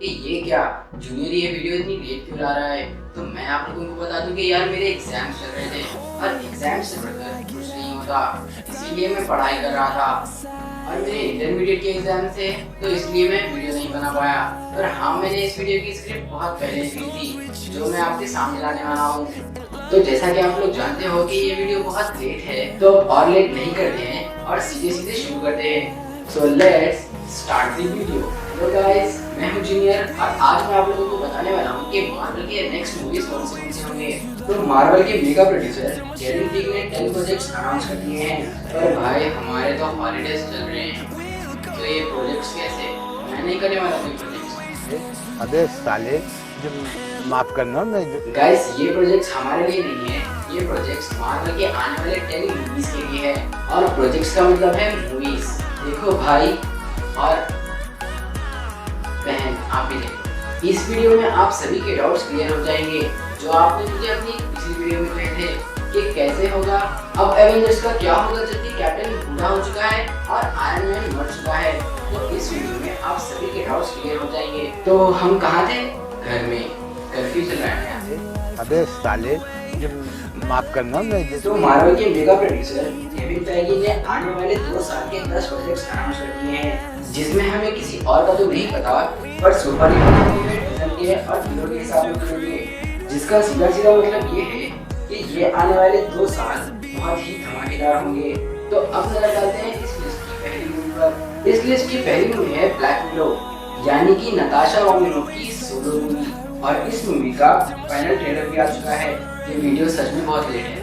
कि ये क्या जूनियर ये वीडियो इतनी लेट क्यों ला रहा है। तो मैं आप लोगों को बता दूं कि यार मेरे एग्जाम चल रहे थे और एग्जाम से पढ़कर कुछ नहीं होता, इसीलिए मैं पढ़ाई कर रहा था। और मेरे इंटरमीडिएट के एग्जाम थे तो इसलिए मैं वीडियो नहीं बना पाया। पर हाँ, मैंने इस वीडियो की स्क्रिप्ट बहुत पहले लिखी थी जो मैं आपके सामने लाने वाला हूँ। तो जैसा कि आप लोग जानते हो कि ये वीडियो बहुत लेट है, तो और लेट नहीं करते हैं और सीधे सीधे शुरू करते हैं। So let's start the video. Hello guys, मैं हूं जूनियर और आज मैं आप लोगों को बताने वाला हूं कि मार्वल के नेक्स्ट मूवीज कौन से होंगे। तो मार्वल के मेगा प्रोड्यूसर केविन फीगे ने 10 प्रोजेक्ट्स अनाउंस कर दिए हैं। पर भाई हमारे तो हॉलीडेज चल रहे हैं, तो ये प्रोजेक्ट्स कैसे? मैं नहीं करने वाला कोई प्रोजेक्ट्स। अबे साले, जो माफ करना मैं गाइस, ये प्रोजेक्ट्स हमारे लिए नहीं है, ये प्रोजेक्ट्स मार्वल के आने वाले 10 मूवीज के लिए है। और प्रोजेक्ट्स का मतलब है मूवीज। देखो भाई और बहन, आप भी देखो। इस वीडियो में आप सभी के डाउट्स क्लियर हो जाएंगे जो आपने मुझे अपनी पिछली वीडियो में कहे थे कि कैसे होगा, अब एवेंजर्स का क्या होगा जबकि कैप्टन बूढ़ा हो चुका है और आयरन मैन मर चुका है। तो इस वीडियो में आप सभी के डाउट्स क्लियर हो जाएंगे। तो हम कहाँ थे? घर में। कर्फ्यू चल रहा है। अबे साले, जो माफ करना मैं तो मार्वल के मेगा प्रोड्यूसर केविन फीगे ने आने वाले 2 साल के 10 प्रोजेक्ट्स अनाउंस कर दिए हैं, जिसमें हमें किसी और का तो नहीं पता, पर सुपर हीरो मूवी में डजन के और किलो के हिसाब में करेंगे। जिसका सीधा सीधा मतलब ये है कि ये आने वाले 2 साल बहुत ही धमाकेदार होंगे। तो अब नजर डालते हैं इस लिस्ट की पहली मूवी पर। इस लिस्ट की पहली मूवी है ब्लैक विडो, यानी कि नताशा रोमानोफ की सोलो मूवी। और इस मूवी का फाइनल ट्रेलर भी आ चुका है। ये वीडियो सच में बहुत लेट है,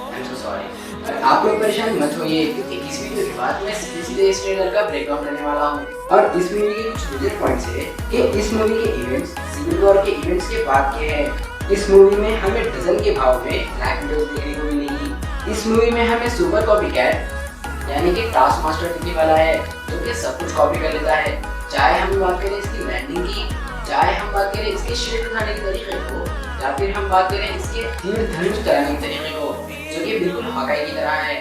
आई एम सो सॉरी। आप लोग परेशान मत होइए क्योंकि इस वीडियो के बाद मैं सीधे सीधे इस ट्रेलर का ब्रेकडाउन करने वाला हूँ। और इस मूवी के कुछ मेजर पॉइंट्स है कि इस मूवी के इवेंट्स सिविल वॉर के इवेंट्स के बाद के हैं। इस मूवी में हमें डजन के भाव में ब्लैक विडोज देखने को मिलेगी। इस मूवी में हमें सुपर कॉपीकैट यानी कि टास्क मास्टर दिखने वाला है जो कि सब कुछ कॉपी कर लेता है। चाहे हम बात करें इसकी लैंडिंग की, चाहे हम बात करें इसके शील्ड उठाने के तरीके को, या फिर हम बात करें इसके तीर धनुष चलाने के तरीके को, जो कि बिल्कुल हॉकाई की तरह है।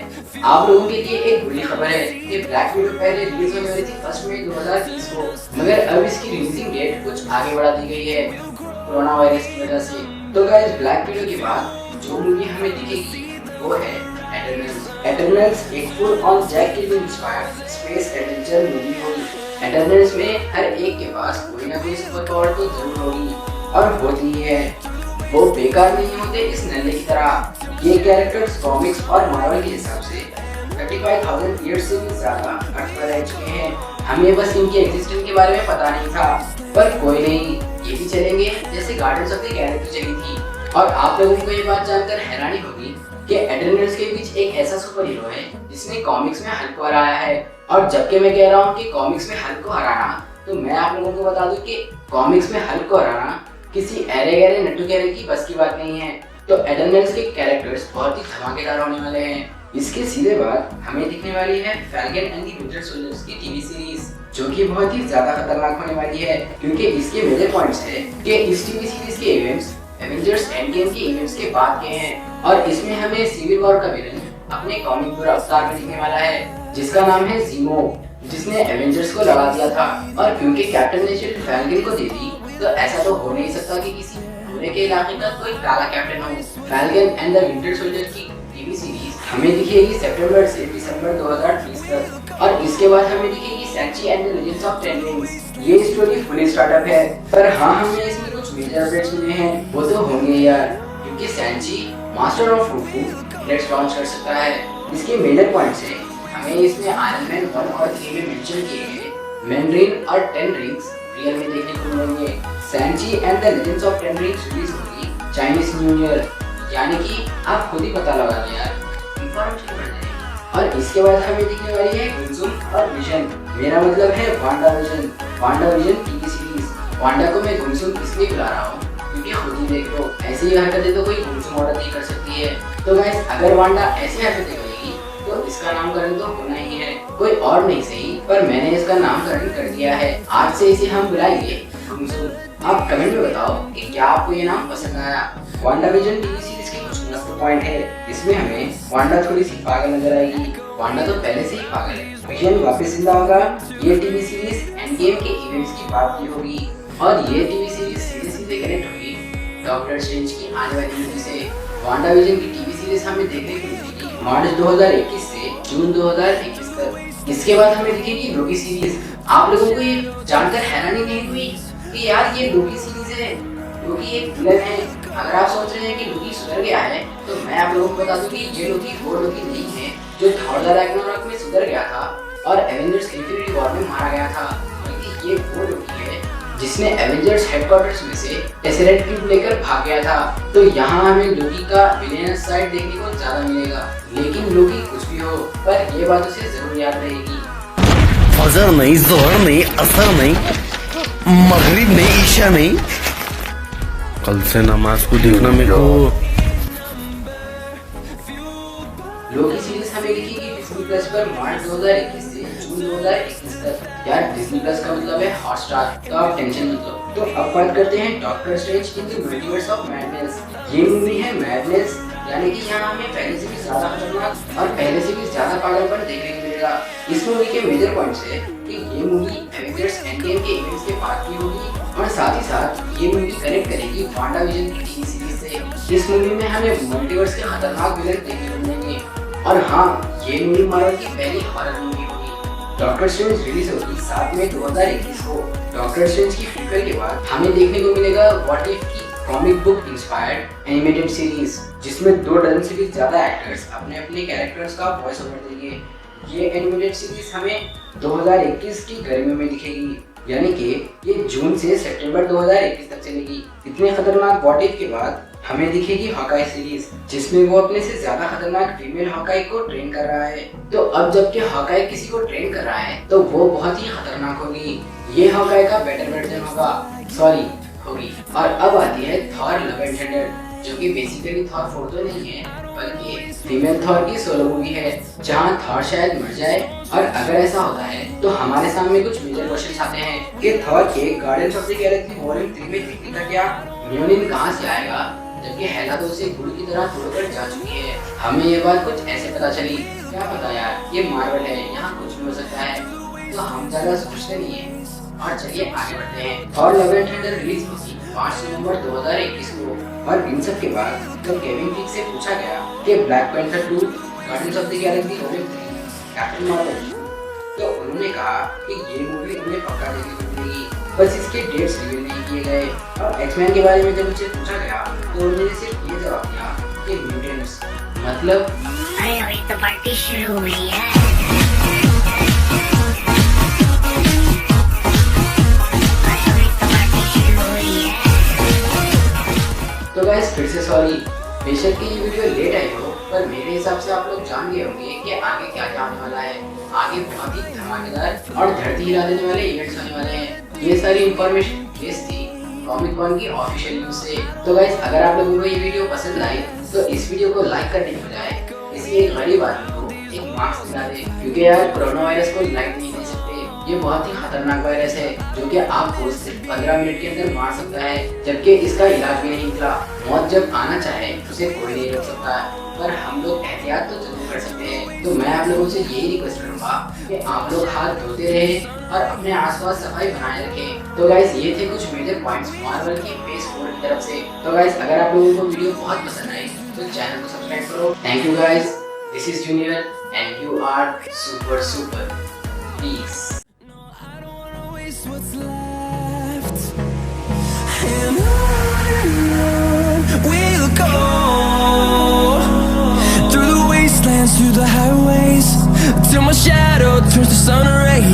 आप लोगों के लिए एक बुरी खबर है कि ब्लैक विडो पहले रिलीज होने वाली थी 1 मई 2020 को, मगर अब इसकी रिलीजिंग डेट कुछ आगे बढ़ा दी गई है कोरोना वायरस की वजह से। तो गाइस, ब्लैक विडो के बाद जो मूवी हमें दिखेगी वो है एटर्नल्स। एटर्नल्स एक full on Jack Kili inspired space adventure movie होगी। एटर्नल्स में हर एक के पास कोई ना कोई सुपर पावर तो जरूर होगी और होती ही है। वो बेकार नहीं होते इस नल्ले की तरह। ये कैरेक्टर्स कॉमिक्स और मार्वल के हिसाब से 35,000 ईयर्स से भी ज्यादा अर्थ पर रह चुके हैं। हमें बस इनके एग्जिस्टेंस के बारे में पता नहीं था, पर कोई नहीं, ये भी चलेंगे जैसे गार्डियंस ऑफ द गैलेक्सी चली थी। और आप लोगों को ये बात जानकर हैरानी होगी कि एटर्नल्स के बीच एक ऐसा सुपर हीरो है जिसने कॉमिक्स में हल्क को हराया है। और जबकि मैं कह रहा हूँ कि कॉमिक्स में हल्क को हराना, तो मैं आप लोगों को बता दूं कि कॉमिक्स में हल्क को हराना किसी ऐरे गहरे नट्टू गहरे की बस की बात नहीं है। तो एटर्नल्स के कैरेक्टर्स बहुत ही धमाकेदार होने वाले हैं। इसके सीधे बाद हमें दिखने वाली है falcon and the winter soldiers की टीवी सीरीज, जो कि बहुत ही ज्यादा खतरनाक होने वाली है क्योंकि इसके मेजर पॉइंट्स है कि इस टीवी सीरीज के इवेंट्स एवेंजर्स एंड गेम के इवेंट्स के बाद के हैं। और इसमें हमें सिविल वॉर का विलन अपने कॉमिक बुक अवतार में दिखने वाला है जिसका नाम है ज़ीमो, जिसने एवेंजर्स को लड़ा दिया था। और क्योंकि कैप्टन ने शील्ड फैल्कन को दे दी, तो ऐसा तो हो नहीं सकता कि किसी पूरे के इलाके का कोई काला कैप्टन हो। Falcon and the winter soldier की टीवी सीरीज हमें दिखेगी सितंबर से दिसंबर 2020 तक। और इसके बाद हमें दिखेगी Shang Chi and the legends of ten rings. ये स्टोरी फुली स्टार्टअप है, पर हाँ, हमें इसमें कुछ मेजर अपडेट्स मिले हैं, वो तो होंगे यार, क्योंकि सैंची मास्टर ऑफ फुफू लेट्स लॉन्च कर सकता है। इसके मेजर पॉइंट्स है हमें इसमें आयरन मैन 1 और 3 में मेंशन किए गए मैंड्रिन और 10 रिंग्स रियल में देखने को मिलेंगे। Shang Chi and the legends of 10 rings release होगी चाइनीज न्यू ईयर, यानी कि आप खुद ही पता लगा लें यार, इंफॉर्मेशन बढ़ जाएगी। और इसके बाद हमें दिखने वाली है गुनसुम और विजन, मेरा मतलब है Wanda vision. Wanda vision TV series. Wanda को मैं गुनसुम इसलिए बुला रहा हूँ क्योंकि खुद ही देख लो, ऐसी हरकतें तो कोई गुनसुम औरत नहीं कर सकती है। तो गाइस, अगर वांडा ऐसी हरकतें करेगी तो इसका नामकरण तो होना ही है, कोई और नहीं सही, पर मैंने इसका नामकरण कर दिया है। आज से इसे हम बुलाएंगे गुनसुम। आप कमेंट में बताओ कि क्या आपको ये नाम पसंद आया। वांडा विजन टीवी सीरीज के कुछ मस्त पॉइंट है। इसमें हमें वांडा थोड़ी सी पागल नजर आएगी। वांडा तो पहले से ही पागल है, विजन वापस जिंदा होगा, ये टीवी सीरीज एंड गेम के इवेंट्स की बात की होगी और ये टीवी सीरीज सीधे सीधे कनेक्ट होगी डॉक्टर स्ट्रेंज की आने वाली मूवी से। वांडा विजन की टीवी सीरीज हमें देखने को मिलेगी मार्च 2021 से जून 2021 तक। इसके बाद हमें दिखेगी लोकी सीरीज। आप लोगों को ये जानकर हैरानी नहीं हुई कि यार ये लोकी सीरीज है, लोकी एक विलन है। अगर आप सोच रहे हैं कि लोकी सुधर गया है तो मैं आप लोगों को बता दूं कि ये लोकी वो लोकी नहीं है जो थॉर रैग्नारोक में सुधर गया था और एवेंजर्स इन्फिनिटी वॉर में मारा गया था, बल्कि ये वो लोकी है जिसने एवेंजर्स हेडक्वार्टर्स में से टेसरेक्ट क्यूब लेकर भाग गया था। तो यहाँ हमें लोकी का विलेनस साइड देखने को ज्यादा मिलेगा। लेकिन लोकी कुछ भी हो, पर ये बात उसे जरूर याद रहेगी। फजर नहीं, जोहर नहीं, असर नहीं, मगरिब नहीं, ईशा नहीं, कल से नमाज को देखना मेरे को। लोकी सीरीज हमें दिखेगी डिज्नी प्लस पर मार्च 2021 से जून 2021 तक। यार डिज्नी प्लस का मतलब है हॉटस्टार, तो आप टेंशन मत लो। तो अब बात करते हैं doctor strange in the multiverse of madness. ये मूवी है मैडनेस, यानी कि यहाँ हमें पहले से भी ज्यादा खतरनाक और पहले से भी ज्यादा पागलपन देखने को मिलेगा। इस मूवी के मेजर पॉइंट्स है कि ये मूवी एवेंजर्स एंडगेम के इवेंट्स के बाद की होगी और साथ ही साथ ये मूवी कनेक्ट करेगी वांडा विजन की टीवी सीरीज से। इस मूवी में हमें मल्टीवर्स के खतरनाक विलेन देखने को मिलेंगे और हाँ, ये मूवी मार्वल की पहली हॉरर मूवी होगी। डॉक्टर स्ट्रेंज रिलीज होगी 7 मई 2021 को। डॉक्टर स्ट्रेंज की फ्यूचर के बाद हमें देखने को मिलेगा व्हाट इफ की comic book inspired animated series, जिसमें 2 डजन से भी ज्यादा एक्टर्स अपने अपने कैरेक्टर्स का वॉइस ओवर देंगे। ये एनिमेटेड सीरीज हमें 2021 की गर्मियों में दिखेगी, यानी कि ये जून से सितंबर 2021 तक चलेगी। इतने खतरनाक व्हाट इफ के बाद हमें दिखेगी हॉकाई सीरीज, जिसमें वो अपने से ज्यादा खतरनाक फीमेल हॉकाई को ट्रेन कर रहा है। तो अब जबकि हॉकाई किसी को ट्रेन कर रहा है तो वो बहुत ही खतरनाक होगी। ये हॉकाई का बेटर वर्जन होगी। और अब आती है थॉर लव एंड थंडर, जो कि बेसिकली थॉर 4 तो नहीं है, बल्कि फीमेल थॉर की सोलो मूवी है, जहां थॉर शायद मर जाए। और अगर ऐसा होता है तो हमारे सामने कुछ मेजर क्वेश्चंस आते हैं कि थॉर के guardians of the Galaxy volume 3 में दिखने का क्या, म्योलिन कहां से आएगा, जबकि हेला तो उसे गुड़ की तरह तोड़कर जा चुकी है। हमें ये बात कुछ ऐसे पता चली, क्या पता यार, ये मार्वल है, यहाँ कुछ भी हो सकता है, तो हम ज्यादा सोचते नहीं है। और चलिए आगे बढ़ते हैं। Thor love and thunder release होगी 5 नवंबर 2021 को। और इन सब के बाद जब केविन फीगे से पूछा गया कि black panther 2, guardians of the Galaxy volume 3, captain Marvel, तो उन्होंने कहा कि ये मूवी उन्हें पक्का देखने को मिलेगी, बस इसके डेट्स रिवील नहीं किए गए। और एक्समैन के बारे में जब मुझे पूछा गया तो उन्होंने सिर्फ ये जवाब दिया कि म्यूटेंट्स, मतलब अरे अभी तो पार्टी शुरू हुई है। तो गाइस फिर से सॉरी, बेशक कि ये वीडियो लेट आई हो, पर मेरे हिसाब से आप लोग जान गए होंगे कि आगे क्या क्या होने वाला है। आगे बहुत ही धमाकेदार और धरती हिला देने वाले इवेंट्स होने वाले हैं। ये सारी इंफॉर्मेशन बेस थी कॉमिक कॉन की ऑफिशियल न्यूज से। तो गाइस अगर आप लोगों को ये वीडियो पसंद आई तो इस वीडियो को लाइक करने के बजाय किसी एक गरीब आदमी को एक मास्क दिला दे, क्योंकि यार कोरोना वायरस को लाइक नहीं दे सकते। ये बहुत ही खतरनाक वायरस है जो कि आपको सिर्फ 15 मिनट के अंदर मार सकता है, जबकि इसका इलाज भी नहीं निकला। मौत जब आना चाहे उसे कोई नहीं रोक सकता, पर हम लोग एहतियात तो जरूर कर सकते हैं। तो मैं आप लोगों से यही रिक्वेस्ट करूंगा कि आप लोग हाथ धोते रहें और अपने आसपास सफाई बनाए रखें। तो गाइस ये थे कुछ मेजर पॉइंट्स मार्वल की फेज 4 की तरफ से। तो गाइस अगर आप लोगों को वीडियो बहुत पसंद आई तो चैनल को सब्सक्राइब करो। Thank you guys, this is junior and you are super piece. What's left, and on we'll go, through the wastelands, through the highways, till my shadow turns to sun rays.